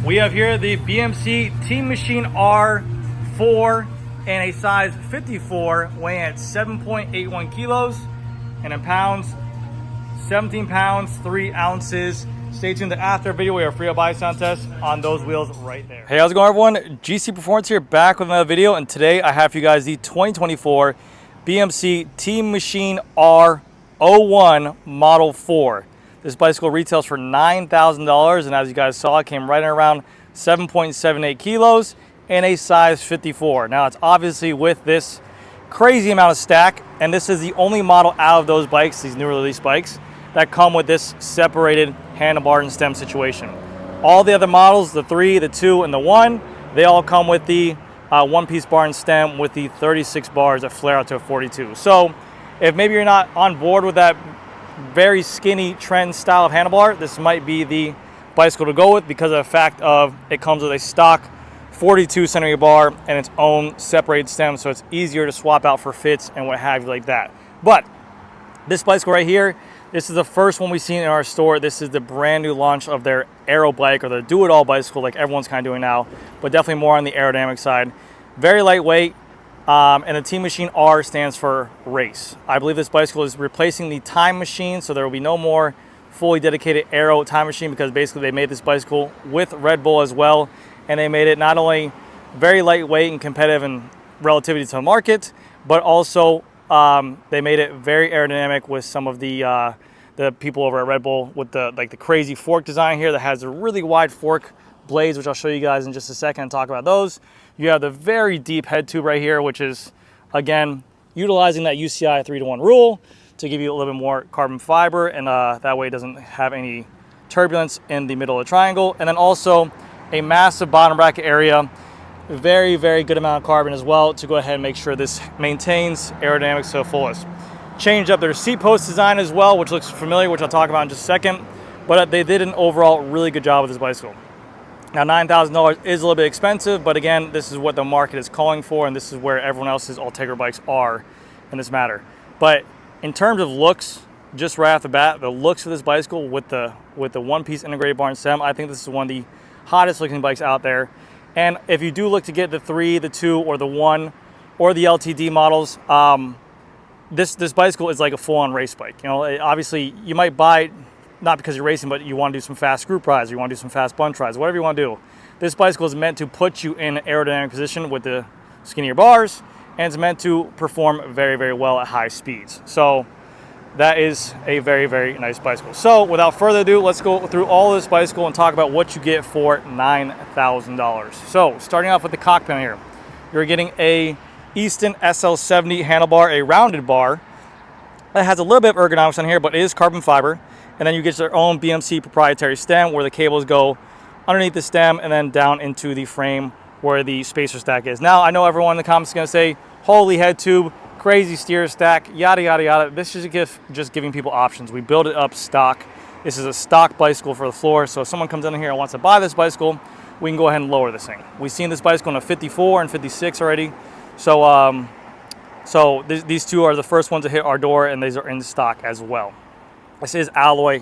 We have here the BMC Teammachine R 4 and a size 54, weighing at 7.81 kilos, and in pounds, 17 pounds, 3 ounces. Stay tuned to after video. We have a free bike sound test on those wheels right there. Hey, how's it going, everyone? GC Performance here, back with another video, and today I have for you guys the 2024 BMC Teammachine R 01 Model 4. This bicycle retails for $9,000, and as you guys saw, it came right around 7.78 kilos and a size 54. Now, it's obviously with this crazy amount of stack, and this is the only model out of those bikes, these newly released bikes, that come with this separated handlebar and stem situation. All the other models, the 3, the 2, and the 1, they all come with the one-piece bar and stem with the 36 bars that flare out to a 42. So if maybe you're not on board with that very skinny trend style of handlebar, this might be the bicycle to go with because of the fact of it comes with a stock 42 centimeter bar and its own separated stem, so it's easier to swap out for fits and what have you like that. But this bicycle right here, this is the first one we've seen in our store. This is the brand new launch of their AERO Bike, or the do-it-all bicycle like everyone's kind of doing now, but definitely more on the aerodynamic side. Very lightweight, and the Teammachine R stands for race. I believe this bicycle is replacing the Time Machine, so there will be no more fully dedicated AERO Time Machine, because basically they made this bicycle with Red Bull as well, and they made it not only very lightweight and competitive in relativity to the market, but also they made it very aerodynamic with some of the people over at Red Bull with the crazy fork design here that has a really wide fork blades, which I'll show you guys in just a second and talk about those. You have the very deep head tube right here, which is, again, utilizing that UCI 3-to-1 rule to give you a little bit more carbon fiber, and that way it doesn't have any turbulence in the middle of the triangle. And then also a massive bottom bracket area, very, very good amount of carbon as well to go ahead and make sure this maintains aerodynamics to the fullest. Changed up their seat post design as well, which looks familiar, which I'll talk about in just a second, but they did an overall really good job with this bicycle. Now, $9,000 is a little bit expensive, but again, this is what the market is calling for, and this is where everyone else's Ultegra bikes are in this matter. But in terms of looks, just right off the bat, the looks of this bicycle with the one-piece integrated bar and stem, I think this is one of the hottest looking bikes out there. And if you do look to get the 3, the 2, or the 1, or the LTD models, this bicycle is like a full-on race bike. You know, obviously you might buy it not because you're racing, but you want to do some fast group rides, or you want to do some fast bunch rides, whatever you want to do. This bicycle is meant to put you in an aerodynamic position with the skinnier bars, and it's meant to perform very, very well at high speeds. So that is a very, very nice bicycle. So without further ado, let's go through all of this bicycle and talk about what you get for $9,000. So starting off with the cockpit here, you're getting a Easton SL70 handlebar, a rounded bar that has a little bit of ergonomics on here, but it is carbon fiber. And then you get your own BMC proprietary stem where the cables go underneath the stem and then down into the frame where the spacer stack is. Now, I know everyone in the comments is going to say, holy head tube, crazy steer stack, yada, yada, yada. This is just giving people options. We build it up stock. This is a stock bicycle for the floor. So if someone comes in here and wants to buy this bicycle, we can go ahead and lower this thing. We've seen this bicycle in a 54 and 56 already. So, these two are the first ones to hit our door, and these are in stock as well. This is alloy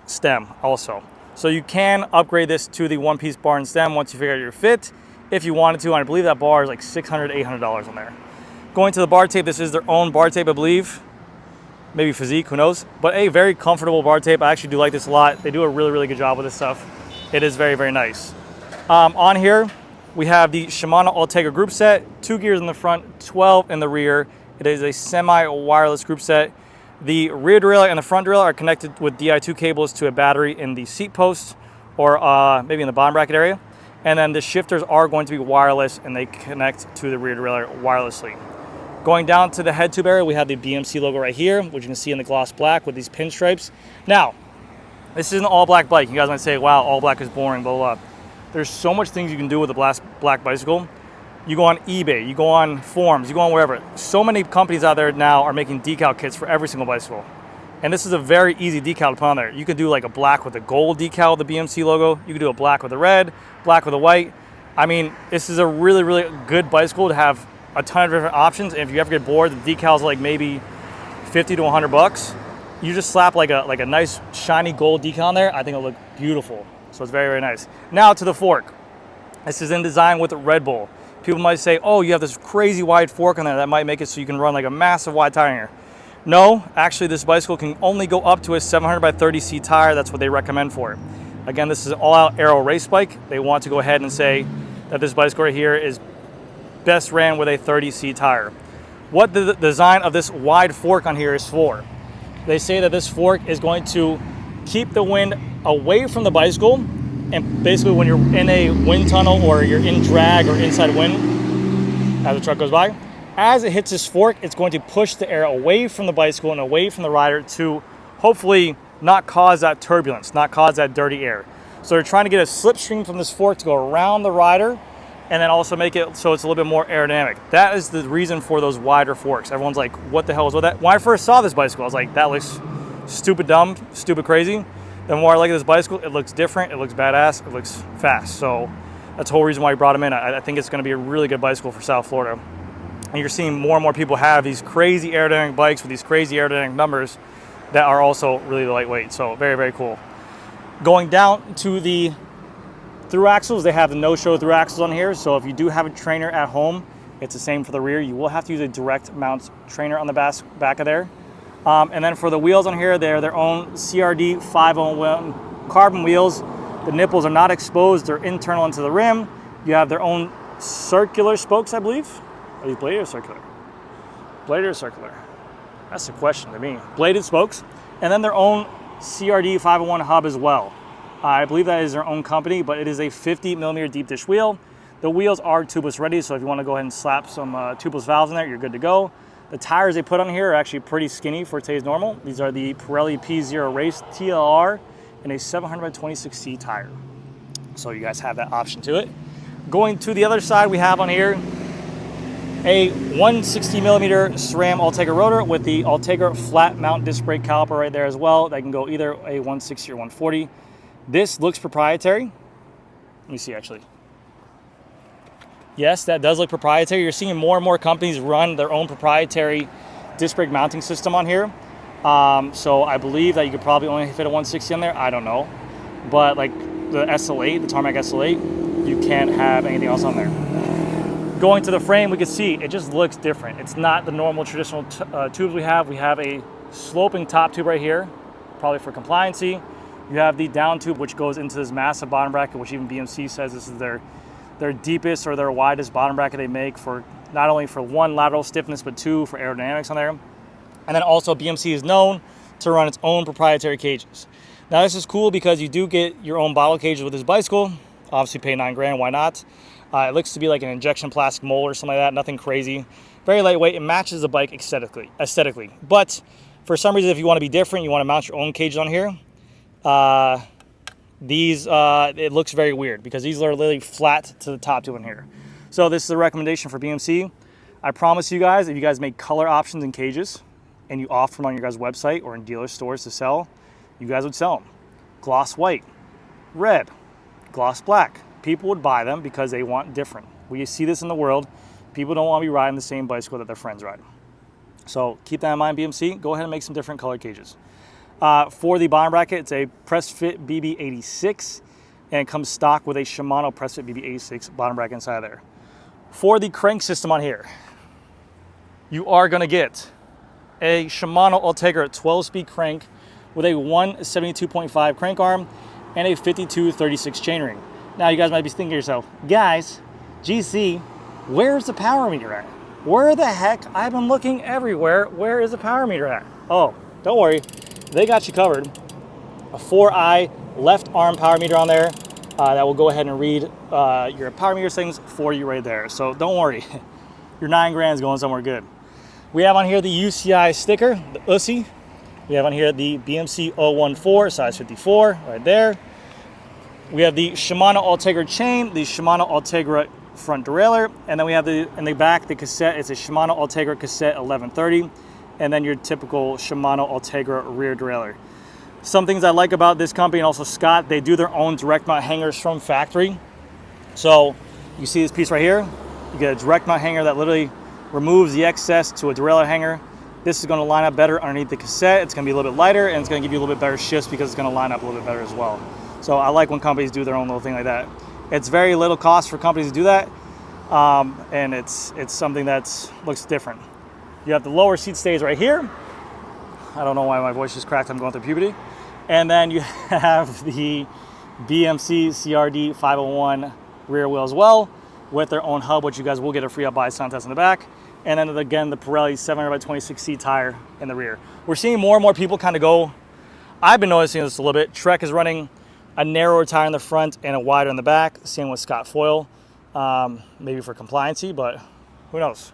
stem also. So you can upgrade this to the one-piece bar and stem once you figure out your fit if you wanted to. And I believe that bar is like $600, $800 on there. Going to the bar tape, this is their own bar tape, I believe. Maybe Physique, who knows? But a very comfortable bar tape. I actually do like this a lot. They do a really, really good job with this stuff. It is very, very nice. On here, we have the Shimano Ultegra group set, 2 gears in the front, 12 in the rear. It is a semi-wireless group set. The rear derailleur and the front derailleur are connected with Di2 cables to a battery in the seat post, or maybe in the bottom bracket area. And then the shifters are going to be wireless, and they connect to the rear derailleur wirelessly. Going down to the head tube area, we have the BMC logo right here, which you can see in the gloss black with these pinstripes. Now, this is an all black bike. You guys might say, wow, all black is boring, blah, blah, blah. There's so much things you can do with a black bicycle. You go on eBay, you go on forums, you go on wherever. So many companies out there now are making decal kits for every single bicycle. And this is a very easy decal to put on there. You could do like a black with a gold decal with the BMC logo. You could do a black with a red, black with a white. I mean, this is a really, really good bicycle to have a ton of different options. And if you ever get bored, the decal's like maybe 50 to 100 bucks. You just slap like a nice shiny gold decal on there. I think it'll look beautiful. So it's very, very nice. Now to the fork. This is in design with Red Bull. People might say, oh, you have this crazy wide fork on there that might make it so you can run like a massive wide tire hanger. No, actually this bicycle can only go up to a 700 by 30C tire. That's what they recommend for it. Again, this is an all-out AERO race bike. They want to go ahead and say that this bicycle right here is best ran with a 30C tire. What the design of this wide fork on here is for. They say that this fork is going to keep the wind away from the bicycle, and basically when you're in a wind tunnel or you're in drag or inside wind as the truck goes by, as it hits this fork, it's going to push the air away from the bicycle and away from the rider to hopefully not cause that turbulence, not cause that dirty air. So they're trying to get a slipstream from this fork to go around the rider and then also make it so it's a little bit more aerodynamic. That is the reason for those wider forks. Everyone's like, what the hell is with that? When I first saw this bicycle, I was like, that looks stupid dumb, stupid crazy. The more I look at this bicycle, it looks different, it looks badass, it looks fast. So that's the whole reason why I brought them in. I think it's gonna be a really good bicycle for South Florida. And you're seeing more and more people have these crazy aerodynamic bikes with these crazy aerodynamic numbers that are also really lightweight. So very, very cool. Going down to the through axles, they have the no-show through axles on here. So if you do have a trainer at home, it's the same for the rear. You will have to use a direct mount trainer on the back of there. And then for the wheels on here, they're their own CRD 501 carbon wheels. The nipples are not exposed, they're internal into the rim. You have their own circular spokes, I believe. Are these bladed or circular? Bladed or circular? That's the question to me. Bladed spokes. And then their own CRD 501 hub as well. I believe that is their own company, but it is a 50 millimeter deep dish wheel. The wheels are tubeless ready, so if you want to go ahead and slap some tubeless valves in there, you're good to go. The tires they put on here are actually pretty skinny for today's normal. These are the Pirelli P0 Race TLR and a 726C tire. So you guys have that option to it. Going to the other side, we have on here a 160 millimeter SRAM Ultegra rotor with the Ultegra flat mount disc brake caliper right there as well. That can go either a 160 or 140. This looks proprietary. Let me see actually. Yes, that does look proprietary. You're seeing more and more companies run their own proprietary disc brake mounting system on here. So I believe that you could probably only fit a 160 on there. I don't know. But like the SL8, the Tarmac SL8, you can't have anything else on there. Going to the frame, we can see it just looks different. It's not the normal traditional tubes we have. We have a sloping top tube right here, probably for compliancy. You have the down tube, which goes into this massive bottom bracket, which even BMC says this is their deepest or their widest bottom bracket they make for not only for one, lateral stiffness, but two, for aerodynamics on there. And then also BMC is known to run its own proprietary cages. Now this is cool because you do get your own bottle cages with this bicycle. Obviously pay $9 grand, why not? It looks to be like an injection plastic mold or something like that, nothing crazy. Very lightweight, it matches the bike aesthetically. But for some reason, if you want to be different, you want to mount your own cages on here, it looks very weird because these are literally flat to the top tube in here. So this is a recommendation for BMC. I promise you guys, if you guys make color options in cages and you offer them on your guys' website or in dealer stores to sell, you guys would sell them. Gloss white, red, gloss black. People would buy them because they want different. We see this in the world. People don't want to be riding the same bicycle that their friends ride. So keep that in mind, BMC. Go ahead and make some different color cages. For the bottom bracket, it's a press fit BB86, and it comes stock with a Shimano press fit BB86 bottom bracket inside there. For the crank system on here, you are going to get a Shimano Ultegra 12-speed crank with a 172.5 crank arm and a 5236 chainring. Now you guys might be thinking to yourself, guys, GC, where's the power meter at? Where the heck? I've been looking everywhere. Where is the power meter at? Oh, don't worry. They got you covered. A 4i left arm power meter on there that will go ahead and read your power meter settings for you right there. So don't worry. Your $9 grand is going somewhere good. We have on here the UCI sticker, the UCI. We have on here the BMC 014 size 54 right there. We have the Shimano Ultegra chain, the Shimano Ultegra front derailleur, and then we have in the back, the cassette. It's a Shimano Ultegra cassette 1130, and then your typical Shimano Ultegra rear derailleur. Some things I like about this company, and also Scott, they do their own direct mount hangers from factory. So you see this piece right here, you get a direct mount hanger that literally removes the excess to a derailleur hanger. This is going to line up better underneath the cassette. It's going to be a little bit lighter, and it's going to give you a little bit better shifts because it's going to line up a little bit better as well. So I like when companies do their own little thing like that. It's very little cost for companies to do that, and it's something that looks different. You have the lower seat stays right here. I don't know why my voice just cracked. I'm going through puberty. And then you have the BMC CRD 501 rear wheel as well, with their own hub, which you guys will get a free up by sound test in the back. And then again, the Pirelli 700/26C tire in the rear. We're seeing more and more people kind of go, I've been noticing this a little bit. Trek is running a narrower tire in the front and a wider in the back. Same with Scott Foil, maybe for compliancy, but who knows.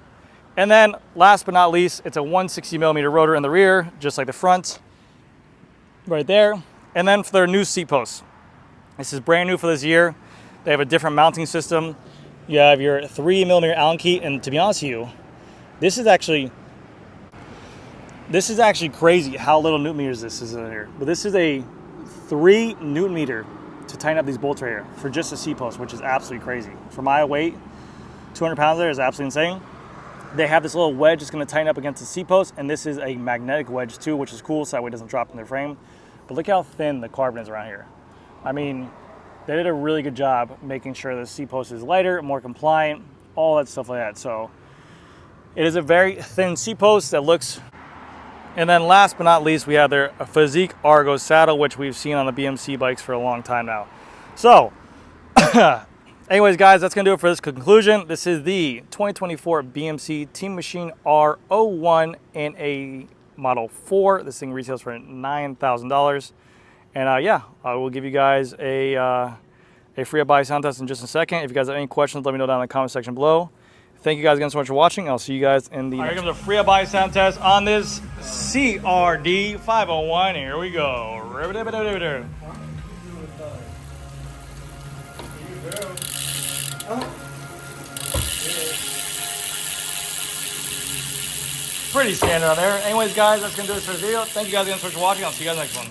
And then last but not least, it's a 160mm rotor in the rear, just like the front, right there. And then for their new seat posts. This is brand new for this year. They have a different mounting system. You have your 3mm Allen key, and to be honest with you, this is actually crazy how little newton meters this is in here. But this is a 3 newton meter to tighten up these bolts right here for just a seat post, which is absolutely crazy. For my weight, 200 pounds there is absolutely insane. They have this little wedge that's going to tighten up against the seat post, and this is a magnetic wedge too, which is cool, so that way it doesn't drop in their frame. But look how thin the carbon is around here. I mean, they did a really good job making sure the seat post is lighter, more compliant, all that stuff like that. So it is a very thin seat post that looks. And then last but not least, we have their Physique Argo saddle, which we've seen on the BMC bikes for a long time now. So anyways, guys, that's going to do it for this conclusion. This is the 2024 BMC Teammachine R 01 in a Model 4. This thing retails for $9,000. And yeah, I will give you guys a free up buy sound test in just a second. If you guys have any questions, let me know down in the comment section below. Thank you guys again so much for watching. I'll see you guys in the next one. Here comes a free up buy sound test on this CRD 501. Here we go. Pretty standard on there. Anyways, guys, that's going to do it for the video. Thank you guys again so much for watching. I'll see you guys next one.